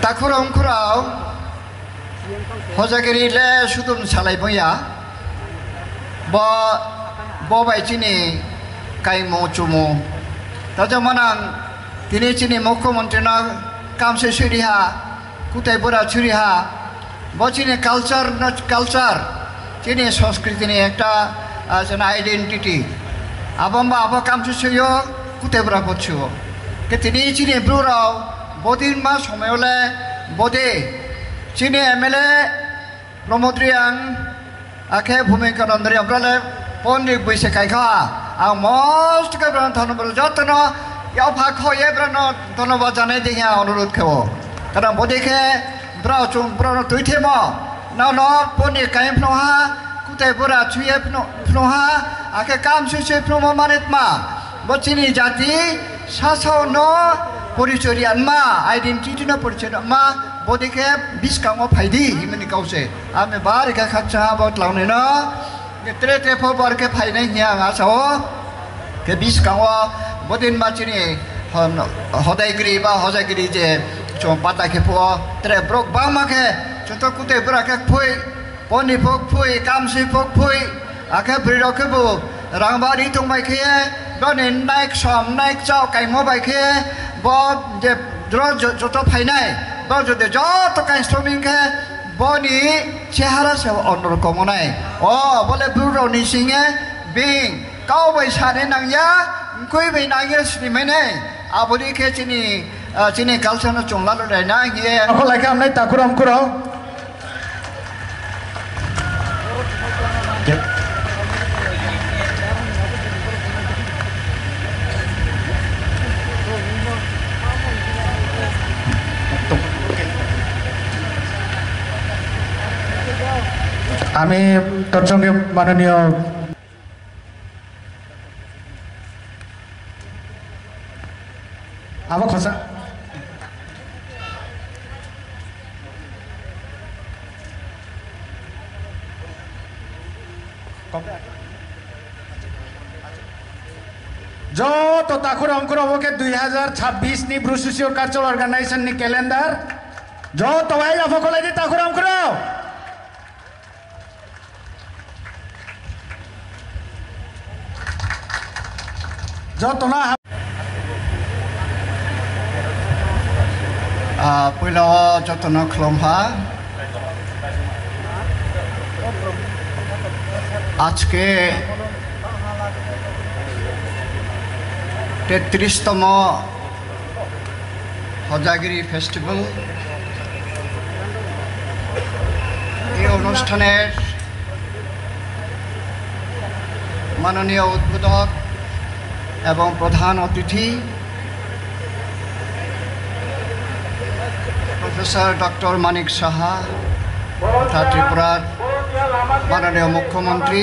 তাখুরংখুরাও হজাগিরিলে সুদুম সালাই বইয়া বাই চিনি কাইমো চুমো তাজমানাং তিনি চিনি মুখ্যমন্ত্রী না কামসে সুরিহা কুতাই বুড়া চুরিহা চিনি কালচার চিনি সংস্কৃতি নিয়ে একটা আইডেন্টিটি আবম্বা আবা কামসে সুয় কুতাই বুড়া করছো কে তিনি চিনি ব্রুরাও বদিন মা সময় হলে বদে চিনি এমএলএ প্রমোদ্রিয়াং আখে ভূমিকা নন্দরি আমরা পন্ডিত বৈশে কাইখা আর মস্ত কে ধন্যবাদ যত্ন ইয়াফা খয়ে ব্রান ধন্যবাদ জানাই দেখে অনুরোধ খেব কারণ বদিকে ব্রাও চুম ব্রান তুইঠে ম না ন পন্ডিত কাইম ফ্নহা কুতাই বুড়া ছুয়ে ফ্নহা আখে কাম সুসে ফ্নম মানিত মা বচিনি জাতি সাসাও ন পরিচয় আনমা আইডেন্টিটি ন পরিচয় মা বদিকে বিস্কাঙো ফাইদি হিমনি কাউসে আমি বারিকা খাচ্ছা বট লাউনে ন त्रे त्रे फोर के फाइनाय हिया आसाओ के बिस्काङो बदिन माचिनि हदायगिरि बा हजागिरि जे चों पाता के फो त्रे ब्रक बामाखे चोंतो कुते ब्राके फुइ पनि फक फुइ कामसि फक फुइ आखे ब्रिरकेबो रांबारि तंबायखे बने नाइक सम नाइक चाव काइमो बायखे ब जे द्र जतो फाइनाय ब जदे जतो काइ श्रमिकखे বনি চেহারা সে অন্যরকম নাই ও বলে বুড়ো নিসিংয়ে বিং কাউবাই সানে নাংয়া কইবাই নাগে সিমাইনে আবরিকে চিনি কালচার চংলা লড়াই না গিয়ে এখন লাগে আমনাই তাকুরাম কুরাও আমি তোর সঙ্গে মাননীয় আমার খসা जो तो ताकुर अंकुर के 2026 नि ब्रुसुसियो कल्चरल ऑर्गेनाइजेशन नि कैलेंडर जो तो भाई अफकोलाई दि ताकुर अंकुर जो तो ना पहिला जतन खलमहा आज के 33तम हजागिरी फेस्टिवल এই অনুষ্ঠানের মাননীয় উদ্বোধক এবং প্রধান অতিথি প্রফেসর ডক্টর মানিক সাহা তথা ত্রিপুরার মাননীয় মুখ্যমন্ত্রী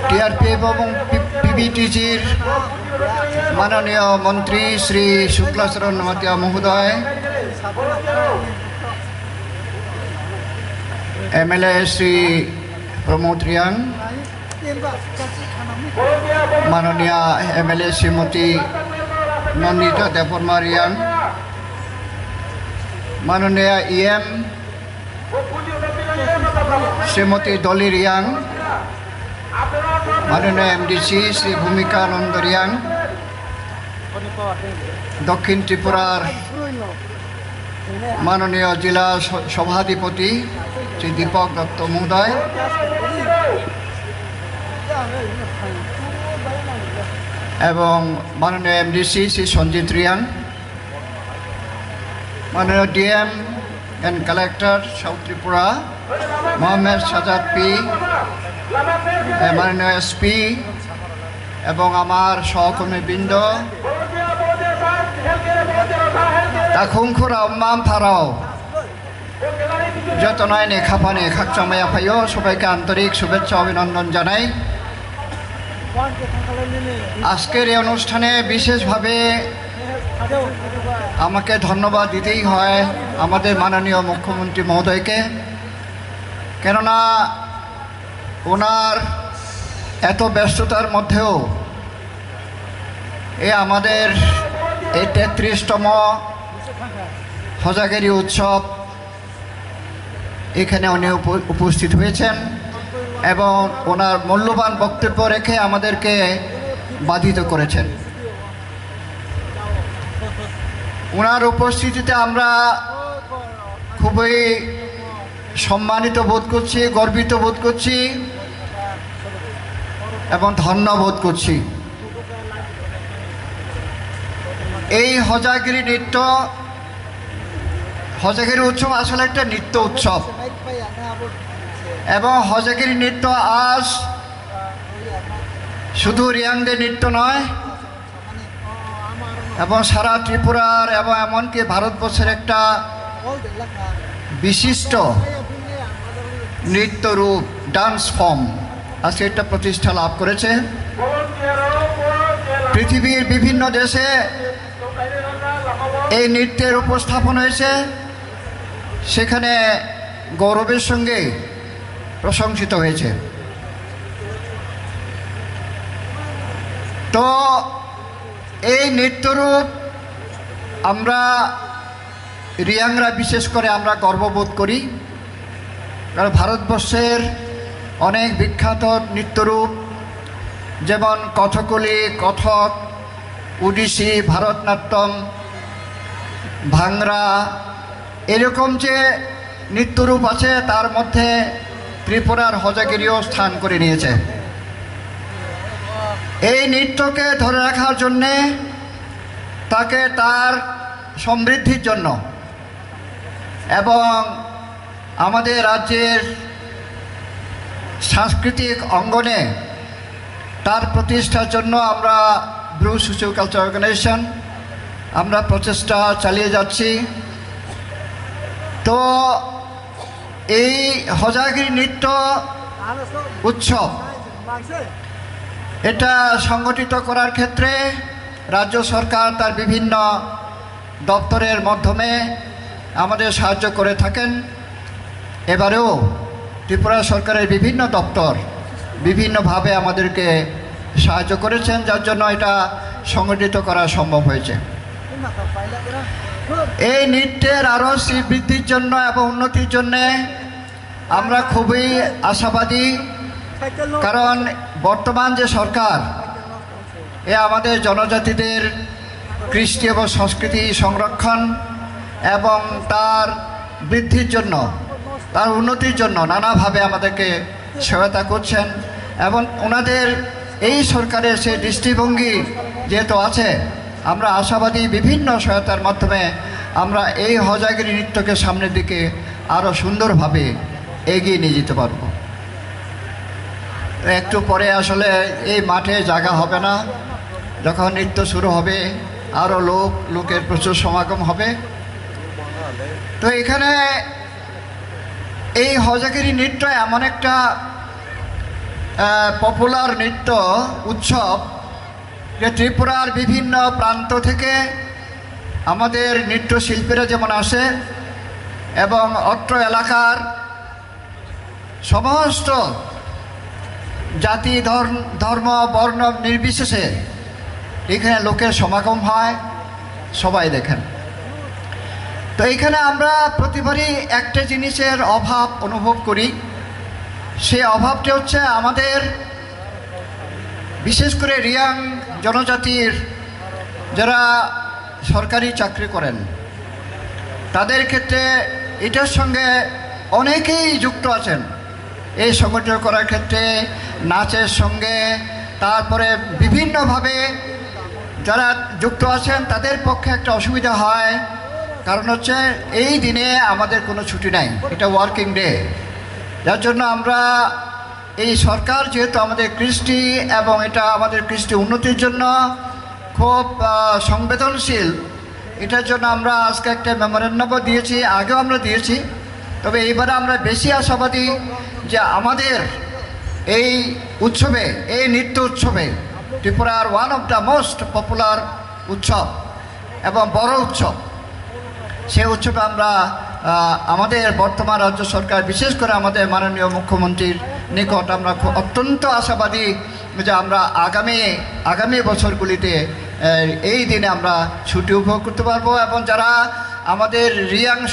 টিআরপি এবং পিবিটিজির মাননীয় মন্ত্রী শ্রী শুক্লাচরণ নমাতিয়া মহোদয়, এমএলএ শ্রী প্রমোদ রিয়াং, মাননীয় এমএলএ শ্রীমতী নন্দিতা দেববর্মা রিয়াং, মাননীয় ইএম শ্রীমতী ডলি রিয়াং, মাননীয় এমডিসি শ্রী ভূমিকা নন্দ রিয়াং, দক্ষিণ ত্রিপুরার মাননীয় জেলা সভাধিপতি শ্রী দীপক দত্ত মহোদয়, এবং মাননীয় এমডিসি শ্রী সঞ্জিত রিয়াং, মাননীয় DM and collector south Tripura Mohammad Sajad P, মাননীয় এসপি এবং আমার সহকর্মীবৃন্দ, তাখুংখুরা মাম থারাও যত নয় নে খাপানে খাকচামায়া ফাইও সবাইকে আন্তরিক শুভেচ্ছা অভিনন্দন জানাই। আজকের এই অনুষ্ঠানে বিশেষভাবে আমাকে ধন্যবাদ দিতেই হয় আমাদের মাননীয় মুখ্যমন্ত্রী মহোদয়কে, কেননা ওনার এত ব্যস্ততার মধ্যেও আমাদের এই 33তম হজাগিরি উৎসব এখানে উনি উপস্থিত হয়েছেন এবং ওনার মূল্যবান বক্তব্য রেখে আমাদেরকে বাধিত করেছেন। ওনার উপস্থিতিতে আমরা খুবই সম্মানিত বোধ করছি, গর্বিত বোধ করছি এবং ধন্য বোধ করছি। এই হজাগিরি নৃত্য, হজাগিরি উৎসব আসলে একটা নৃত্য উৎসব এবং হজাগিরি নৃত্য আজ শুধু রিয়াংদের নৃত্য নয় এবং সারা ত্রিপুরার এবং এমনকি ভারতবর্ষের একটা বিশিষ্ট নৃত্য রূপ, ডান্স ফর্ম আজকে একটা প্রতিষ্ঠা লাভ করেছে। পৃথিবীর বিভিন্ন দেশে এই নৃত্যের উপস্থাপন হয়েছে, সেখানে গৌরবের সঙ্গে প্রশংসিত হয়েছে। তো এই নৃত্যরূপ আমরা রিয়াংরা বিশেষ করে আমরা গর্ববোধ করি, কারণ ভারতবর্ষের অনেক বিখ্যাত নৃত্যরূপ যেমন কথকলি, কথক, ওডিসি, ভারতনাট্যম, ভাংরা, এরকম যে নৃত্যরূপ আছে তার মধ্যে ত্রিপুরার হজাগিরিও স্থান করে নিয়েছে। এই নৃত্যকে ধরে রাখার জন্যে, তাকে তার সমৃদ্ধির জন্য এবং আমাদের রাজ্যের সাংস্কৃতিক অঙ্গনে তার প্রতিষ্ঠার জন্য আমরা ব্রু সোশিও কালচার অর্গানাইজেশন আমরা প্রচেষ্টা চালিয়ে যাচ্ছি। তো এই হজাগিরি নৃত্য উৎসব এটা সংগঠিত করার ক্ষেত্রে রাজ্য সরকার তার বিভিন্ন দপ্তরের মাধ্যমে আমাদের সাহায্য করে থাকেন। এবারেও ত্রিপুরা সরকারের বিভিন্ন দপ্তর বিভিন্নভাবে আমাদেরকে সাহায্য করেছেন, যার জন্য এটা সংগঠিত করা সম্ভব হয়েছে। এই নৃত্যের আরও শ্রীবৃদ্ধির জন্য এবং উন্নতির জন্যে আমরা খুবই আশাবাদী, কারণ বর্তমান যে সরকার আমাদের জনজাতিদের কৃষ্টি এবং সংস্কৃতি সংরক্ষণ এবং তার বৃদ্ধির জন্য, তার উন্নতির জন্য নানাভাবে আমাদেরকে সহায়তা করছেন এবং ওনাদের এই সরকারের সেই দৃষ্টিভঙ্গি যেহেতু আছে, আমরা আশাবাদী বিভিন্ন সহায়তার মাধ্যমে আমরা এই হজাগিরি নৃত্যকে সামনের দিকে আরও সুন্দরভাবে এগিয়ে নিয়ে যেতে পারব। একটু পরে আসলে এই মাঠে জায়গা হবে না, যখন নৃত্য শুরু হবে আরও লোকের প্রচুর সমাগম হবে। তো এখানে এই হজাগিরি নৃত্য এমন একটা পপুলার নৃত্য উৎসব যে ত্রিপুরার বিভিন্ন প্রান্ত থেকে আমাদের নৃত্যশিল্পীরা যেমন আসে এবং অত্র এলাকার সমস্ত জাতি ধর্ম বর্ণ নির্বিশেষে এখানে লোকের সমাগম হয়, সবাই দেখেন। তো এখানে আমরা প্রতিবারই একটা জিনিসের অভাব অনুভব করি, সেই অভাবটা হচ্ছে আমাদের বিশেষ করে রিয়াং জনজাতির যারা সরকারি চাকরি করেন তাদের ক্ষেত্রে এটার সঙ্গে অনেকেই যুক্ত আছেন। এই সংগঠন করার ক্ষেত্রে নাচের সঙ্গে, তারপরে বিভিন্নভাবে যারা যুক্ত আছেন তাদের পক্ষে একটা অসুবিধা হয়, কারণ হচ্ছে এই দিনে আমাদের কোনো ছুটি নাই, এটা ওয়ার্কিং ডে। যার জন্য আমরা এই সরকার যেহেতু আমাদের কৃষ্টি এবং এটা আমাদের কৃষ্টি উন্নতির জন্য খুব সংবেদনশীল, এটার জন্য আমরা আজকে একটা মেমোরেন্ডামও দিয়েছি, আগেও আমরা দিয়েছি। তবে এইবারে আমরা বেশি আশাবাদী যে আমাদের এই উৎসবে, এই নৃত্য উৎসবে, ত্রিপুরার one of the most popular উৎসব এবং বড় উৎসব, সেই উৎসবে আমরা আমাদের বর্তমান রাজ্য সরকার বিশেষ করে আমাদের মাননীয় মুখ্যমন্ত্রীর নিকট আমরা অত্যন্ত আশাবাদী যে আমরা আগামী বছরগুলিতে এই দিনে আমরা ছুটি উপভোগ করতে পারবো এবং যারা আমাদের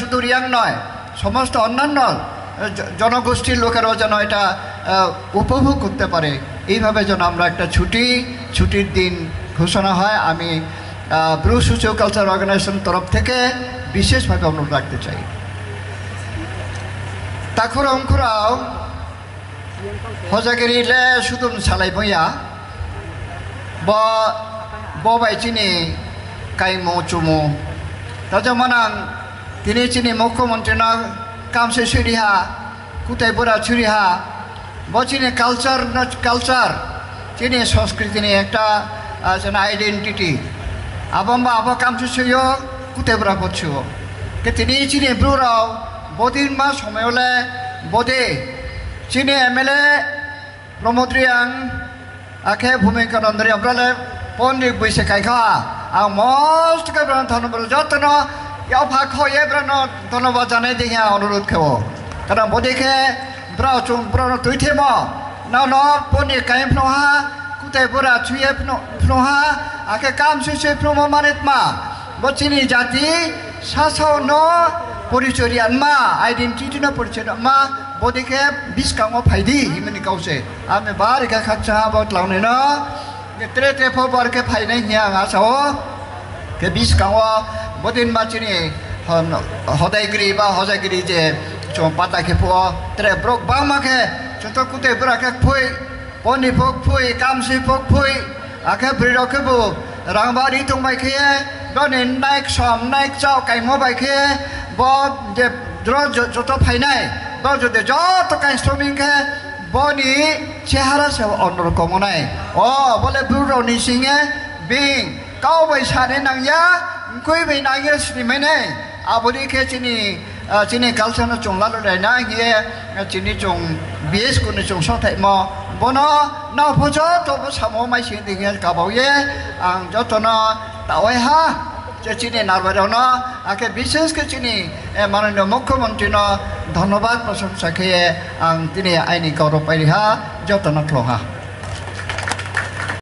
শুধু রিয়াং নয় সমস্ত অন্যান্য জনগোষ্ঠীর লোকেরাও যেন এটা উপভোগ করতে পারে এইভাবে যেন আমরা একটা ছুটির দিন ঘোষণা হয় আমি ব্রু সোশিও কালচার অর্গানাইজেশন তরফ থেকে বিশেষভাবে অনুরোধ রাখতে চাই তাকুর অঙ্কুরাও হজাগিরিলে শুধু সালাই বইয়া বাইচিনি কাইমো চুমো তাজমানাং তিনি চিনি মুখ্যমন্ত্রী কামসে সুরিহা কুতাই বুড়া ছুরিহা বচিনি কালচার চিনি সংস্কৃতি নিয়ে একটা আইডেন্টিটি আবম্বা আব কামসে সুইও কুতাই বুড়া পড়ছো কে তিনি চিনি ব্রুরাও বদিন মা সময় হলে বদে চিনি এমএলএ প্রমোদ্রিয়াং আখে ভূমিকা নন্দরি আমরা পন্ডিত বৈশে কাইখা আর মস্ত ধন্যবাদ যত্ন ইয়াফা খয়ে ধন্যবাদ জানাই দেখে অনুরোধ খেব কারণ বদিকে ব্রাও তুইথে ন পন্ডিত কাইম ফ্নহা কুতাই বুড়া ছুয়ে ফ্নহা আখে কাম সুসে ফ্নম মানিত মা বচিনি জাতি সাসাও ন পরিচয় আনমা আইডেন্টিটি ন পরিচয় মা বদিকে বিস্কাঙ ফাইদি হিমনি কাউসে আমি বারিকা খাচ্ছা বট লাউনে ন তে ফবারকে ফাইনাই হিয়া আসাও কে বিস্কাঙ বদিন মাচিনি হদাইগিরি বা হজাগিরি যে চম পাতা খেপো তে ব্রক বামাকে চত কুতে ব্রাকে ফুই পনি ফক ফুই কামসি ফক ফুই আখে ব্রিরকেবো রাংবারি তংবাই খেয়ে বনে নাইক সম নাইক চাও কাইমো বাইখে ব যে যত ফাইনাই ব যদি যত কাই শ্রমিককে বনি চেহারা সে অন্যরকম নাই বলে বুড়ো নিসিঙে বিং কাউ বাই সানে নাংয়া কই বাই নাংয়া শ্রীমেনে আবদিকে চিনি কালচার চংলা লড়াইনা গিয়ে চিনি চং বিএস কোন চং সথাই ম বন না ফজ তবু সামো মাইসিং দিকে কাবাউয়ে আং যতন তাওয়াই হা চিনি নারবারাও আগে বিশেষ করে চিনি মাননীয় মুখ্যমন্ত্রী ধন্যবাদ প্রশংসা খেয়ে আং তিনি আইনি গৌরব পাইহা যতন ক্লহা